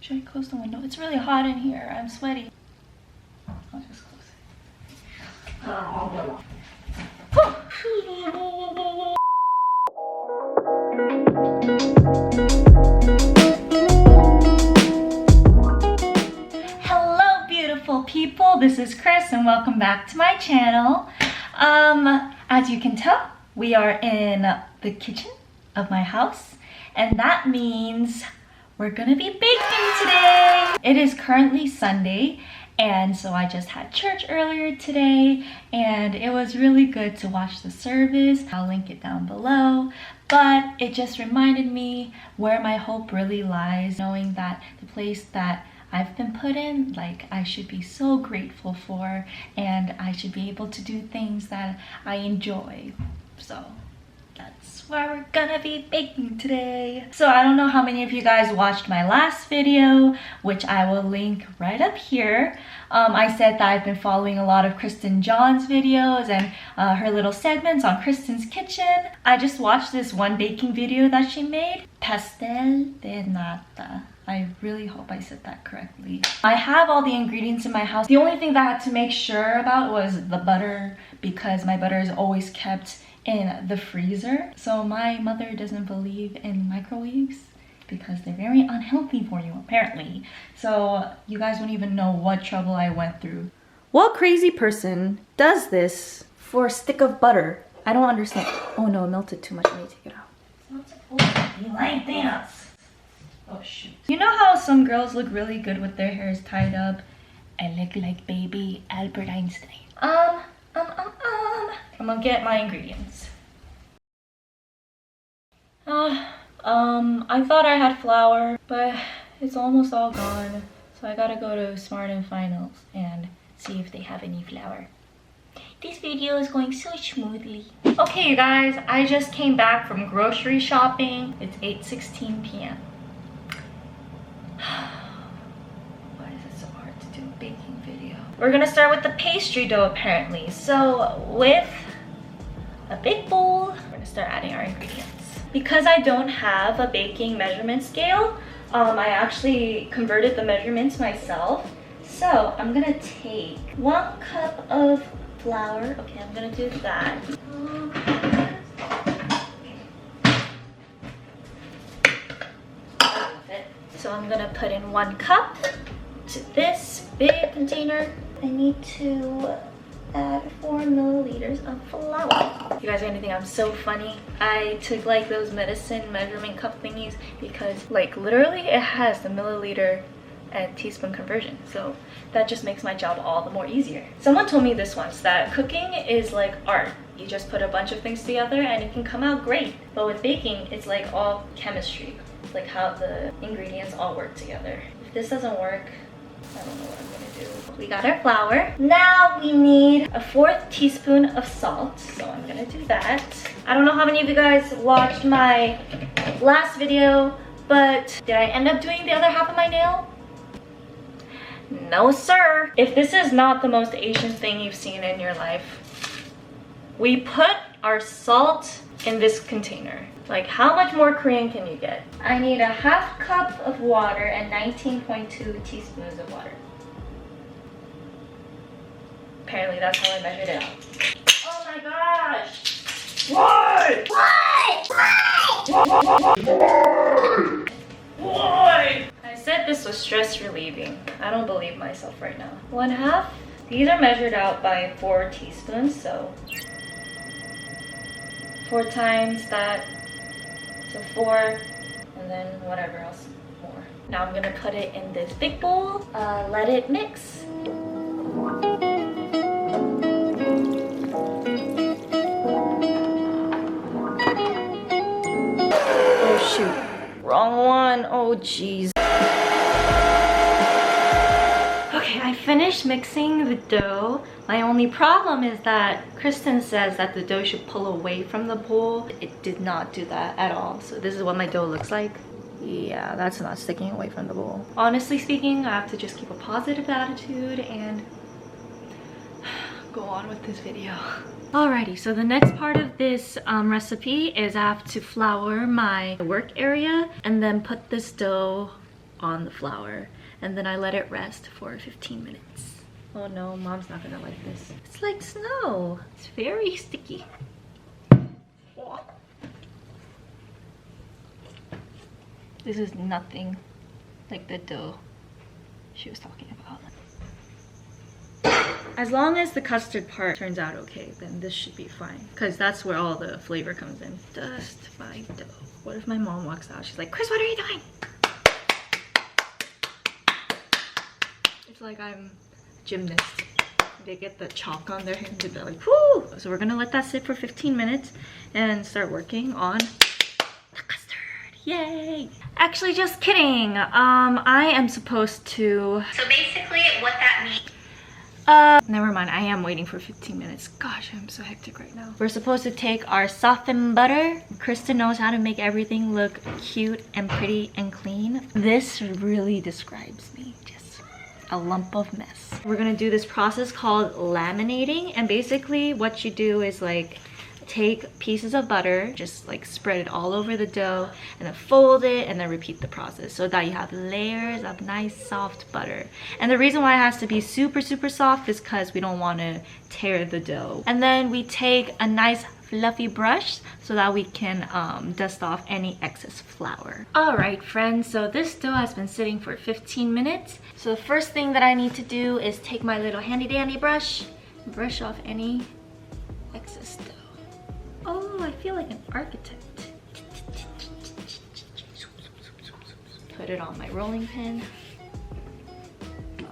Should I close the window? It's really hot in here. I'm sweaty. I'll just close it. Hello, beautiful people. This is Chris, and welcome back to my channel. As you can tell, we are in the kitchen of my house, and that means we're gonna be baking today. It is currently Sunday, and so I just had church earlier today, and it was really good to watch the service. I'll link it down below, but it just reminded me where my hope really lies, knowing that the place that I've been put in, like, I should be so grateful for, and I should be able to do things that I enjoy. So that's why we're gonna be baking today. So I don't know how many of you guys watched my last video, which I will link right up here. I said that I've been following a lot of KRISTIN JOHNS videos and her little segments on KRISTIN's kitchen. I just watched this one baking video that she made, pastel de nata. I really hope I said that correctly. I have all the ingredients in my house. The only thing that I had to make sure about was the butter, because my butter is always kept in the freezer. So my mother doesn't believe in microwaves because they're very unhealthy for you, apparently. So you guys don't even know what trouble I went through. What crazy person does this for a stick of butter? I don't understand. Oh no, it melted too much. I need to take it out. It's not supposed to be like this. Oh shoot. You know how some girls look really good with their hairs tied up? I look like baby Albert Einstein. I'm gonna get my ingredients. I thought I had flour, but it's almost all gone. So I gotta go to Smart & Finals and see if they have any flour. This video is going so smoothly. Okay, you guys, I just came back from grocery shopping. It's 8:16 p.m. Why is it so hard to do a baking video? We're gonna start with the pastry dough, apparently. So with a big bowl, we're gonna start adding our ingredients. Because I don't have a baking measurement scale, I actually converted the measurements myself. So I'm gonna take 1 cup of flour. Okay, I'm gonna do that. So I'm gonna put in 1 cup to this big container. I need to add 4 milliliters of flour. You guys are gonna think I'm so funny. I took like those medicine measurement cup thingies because like literally it has the milliliter and teaspoon conversion. So that just makes my job all the more easier. Someone told me this once, that cooking is like art. You just put a bunch of things together and it can come out great. But with baking, it's like all chemistry. It's like how the ingredients all work together. If this doesn't work, I don't know what I'm gonna do. We got our flour. Now we need a 1/4 teaspoon of salt. So I'm gonna do that. I don't know how many of you guys watched my last video, but did I end up doing the other half of my nail? No, sir. If this is not the most Asian thing you've seen in your life, we put our salt in this container. Like, how much more Korean can you get? I need a 1/2 cup of water and 19.2 teaspoons of water. Apparently that's how I measured it out. Oh my gosh! Why? Why? I said this was stress relieving. I don't believe myself right now. 1/2. These are measured out by 4 teaspoons, so 4 times that. So 4, and then whatever else more. Now I'm gonna put it in this big bowl, let it mix. Oh shoot, wrong one. Oh jeez. Okay, I finished mixing the dough. My only problem is that KRISTIN says that the dough should pull away from the bowl. It did not do that at all. So this is what my dough looks like. Yeah, that's not sticking away from the bowl. Honestly speaking, I have to just keep a positive attitude and go on with this video. Alrighty, so the next part of this recipe is I have to flour my work area and then put this dough on the flour, and then I let it rest for 15 minutes. Oh no, mom's not gonna like this. It's like snow. It's very sticky. This is nothing like the dough she was talking about. As long as the custard part turns out okay, then this should be fine. Because that's where all the flavor comes in. Dust my dough. What if my mom walks out? She's like, Chris, what are you doing? It's like I'm a gymnast. They get the chalk on their hands and they're like, whoo! So we're gonna let that sit for 15 minutes and start working on the custard. Yay! Actually, just kidding. I am supposed to... So basically what that means... never mind, I am waiting for 15 minutes. Gosh, I'm so hectic right now. We're supposed to take our softened butter. Kristen knows how to make everything look cute and pretty and clean. This really describes me. Just a lump of mess. We're gonna do this process called laminating, and basically what you do is like take pieces of butter, just like spread it all over the dough, and then fold it, and then repeat the process so that you have layers of nice soft butter. And the reason why it has to be super soft is because we don't want to tear the dough. And then we take a nice fluffy brush so that we can dust off any excess flour. Alright friends, so this dough has been sitting for 15 minutes. So the first thing that I need to do is take my little handy dandy brush, brush off any excess dough. Oh, I feel like an architect. Put it on my rolling pin.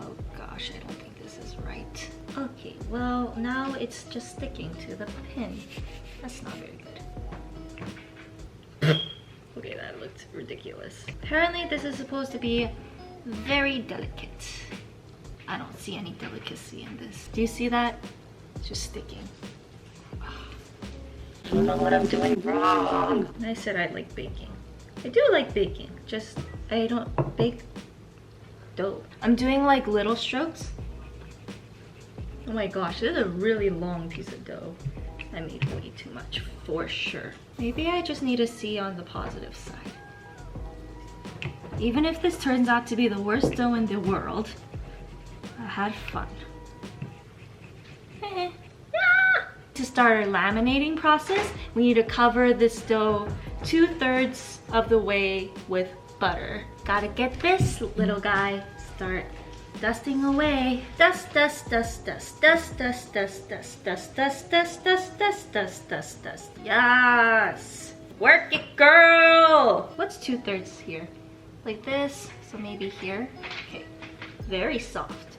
Oh gosh, I don't think this is right. Okay, well now it's just sticking to the pin. That's not very good. Okay, that looked ridiculous. Apparently this is supposed to be very delicate. I don't see any delicacy in this. Do you see that? It's just sticking. I don't know what I'm doing wrong. I said I like baking. I do like baking, just I don't bake dough. I'm doing like little strokes. Oh my gosh, this is a really long piece of dough. I made way too much for sure. Maybe I just need to see on the positive side. Even if this turns out to be the worst dough in the world, I had fun. To start our laminating process, we need to cover this dough 2/3 of the way with butter. Gotta get this little guy start dusting away. Dust, dust, dust, dust, dust, dust, dust, dust, dust, dust, dust, dust, dust, dust, dust, dust. Yes! Work it, girl! What's 2/3 here? Like this, so maybe here. Okay, very soft.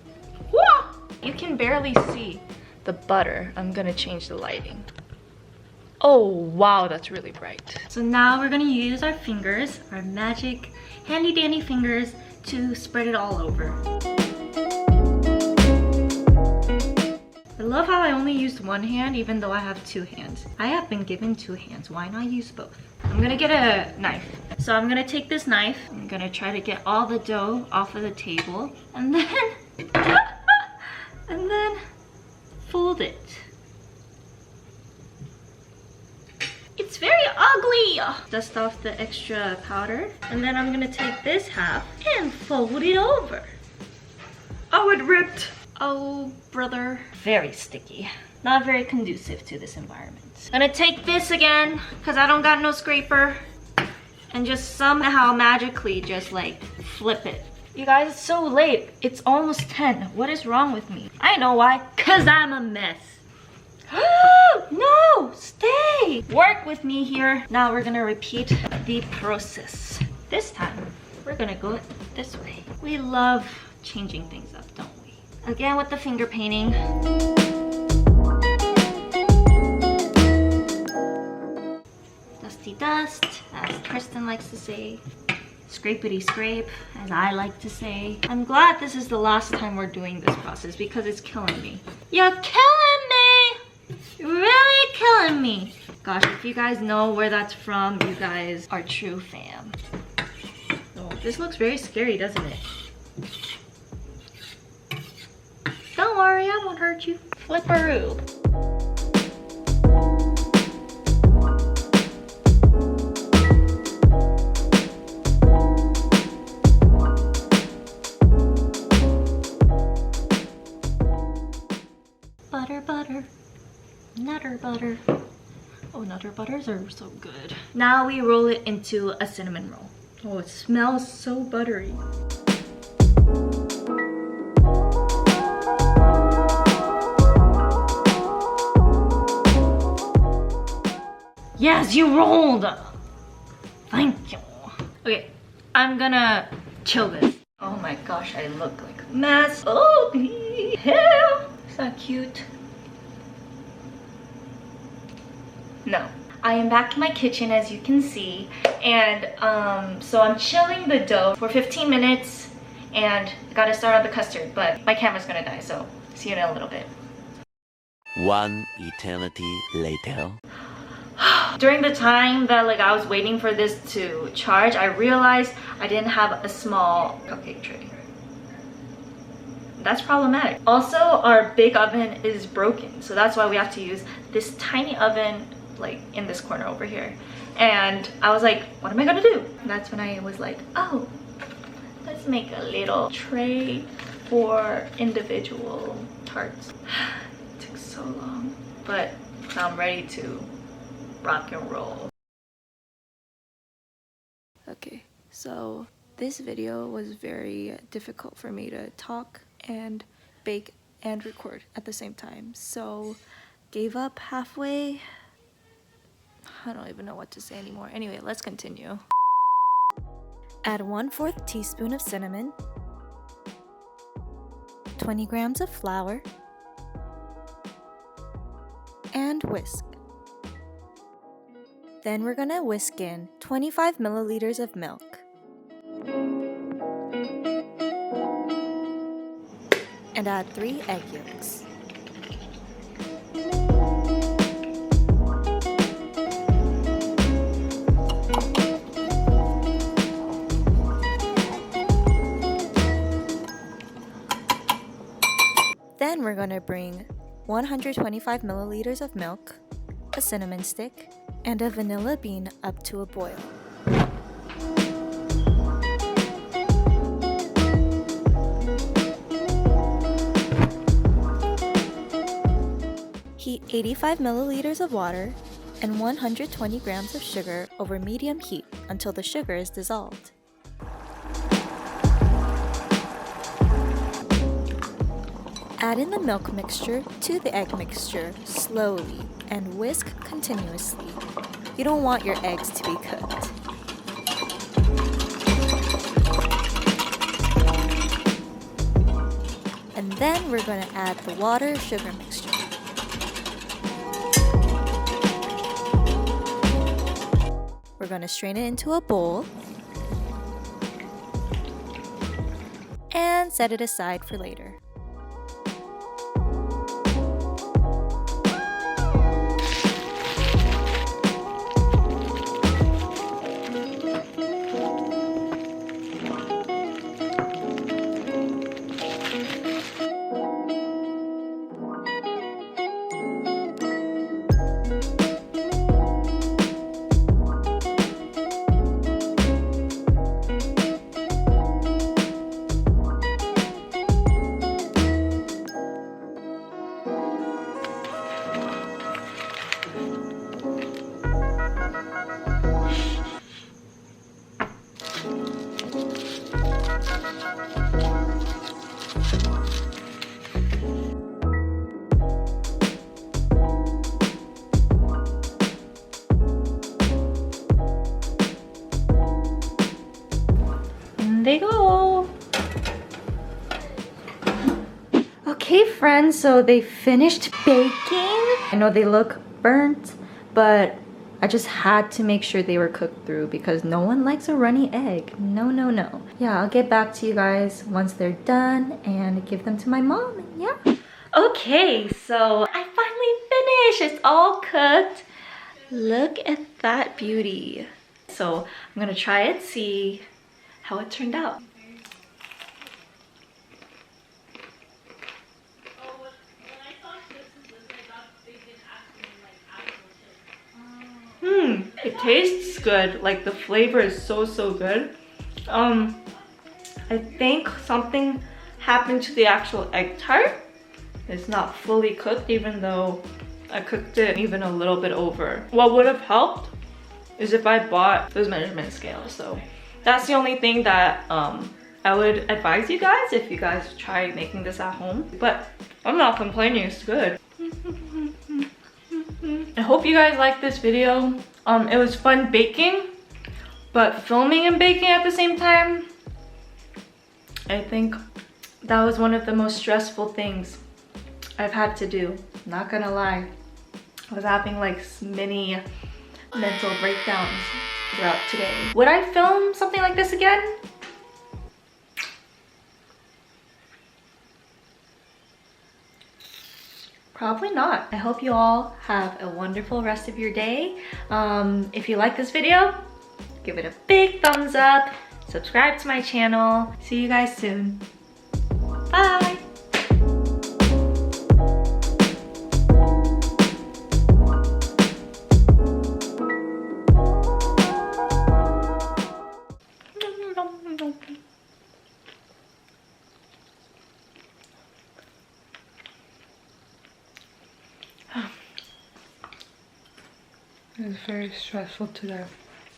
Whoa! You can barely see the butter. I'm gonna change the lighting. Oh wow, that's really bright. So now we're gonna use our fingers, our magic handy dandy fingers, to spread it all over. I love how I only used one hand even though I have two hands. I have been given two hands, why not use both? I'm gonna get a knife. So I'm gonna take this knife, I'm gonna try to get all the dough off of the table, and then and then fold it. It's very ugly! Dust off the extra powder, and then I'm gonna take this half and fold it over. Oh, it ripped! Oh, brother. Very sticky. Not very conducive to this environment. I'm gonna take this again, because I don't got no scraper, and just somehow magically just like flip it. You guys, it's so late. It's almost 10. What is wrong with me? I know why. Cause I'm a mess. No, stay. Work with me here. Now we're gonna repeat the process. This time, we're gonna go this way. We love changing things up, don't we? Again with the finger painting. Dusty dust, as Kristen likes to say. Scrapity scrape, as I like to say. I'm glad this is the last time we're doing this process because it's killing me. You're killing me! You're really killing me! Gosh, if you guys know where that's from, you guys are true fam. Oh, this looks very scary, doesn't it? Don't worry, I won't hurt you. Flipperoo. butter. Nutter butter. Oh, nutter butters are so good. Now we roll it into a cinnamon roll. Oh, it smells so buttery. Yes, you rolled! Thank you. Okay, I'm gonna chill this. Oh my gosh, I look like a mess. Oh, hell! Is that cute? No. I am back in my kitchen, as you can see, and so I'm chilling the dough for 15 minutes and I gotta start on the custard, but my camera's gonna die, so see you in a little bit. One eternity later. During the time that I was waiting for this to charge, I realized I didn't have a small cupcake tray. That's problematic. Also, our big oven is broken, so that's why we have to use this tiny oven in this corner over here. And I was like, what am I gonna do? And that's when I was like, oh, let's make a little tray for individual tarts. It took so long, but now I'm ready to rock and roll. Okay, so this video was very difficult for me to talk and bake and record at the same time, so gave up halfway. I don't even know what to say anymore. Anyway, let's continue. Add 1/4 teaspoon of cinnamon, 20 grams of flour, and whisk. Then we're gonna whisk in 25 milliliters of milk. And add 3 egg yolks. Then we're gonna bring 125 milliliters of milk, a cinnamon stick, and a vanilla bean up to a boil. Heat 85 milliliters of water and 120 grams of sugar over medium heat until the sugar is dissolved. Add in the milk mixture to the egg mixture slowly and whisk continuously. You don't want your eggs to be cooked. And then we're going to add the water-sugar mixture. We're going to strain it into a bowl and set it aside for later. They go. Okay friends, so they finished baking. I know they look burnt, but I just had to make sure they were cooked through because no one likes a runny egg. No, no, no. Yeah, I'll get back to you guys once they're done and give them to my mom. Yeah. Okay, so I finally finished. It's all cooked. Look at that beauty. So I'm gonna try it, see how it turned out. It tastes good. Like the flavor is so good. I think something happened to the actual egg tart. It's not fully cooked even though I cooked it even a little bit over. What would have helped is if I bought those measurement scales. So that's the only thing that I would advise you guys if you guys try making this at home. But I'm not complaining, it's good. I hope you guys liked this video. It was fun baking, but filming and baking at the same time, I think that was one of the most stressful things I've had to do. Not gonna lie. I was having like mini mental breakdowns throughout today. Would I film something like this again? Probably not. I hope you all have a wonderful rest of your day. If you like this video, give it a big thumbs up, subscribe to my channel. See you guys soon. Bye! It was very stressful today.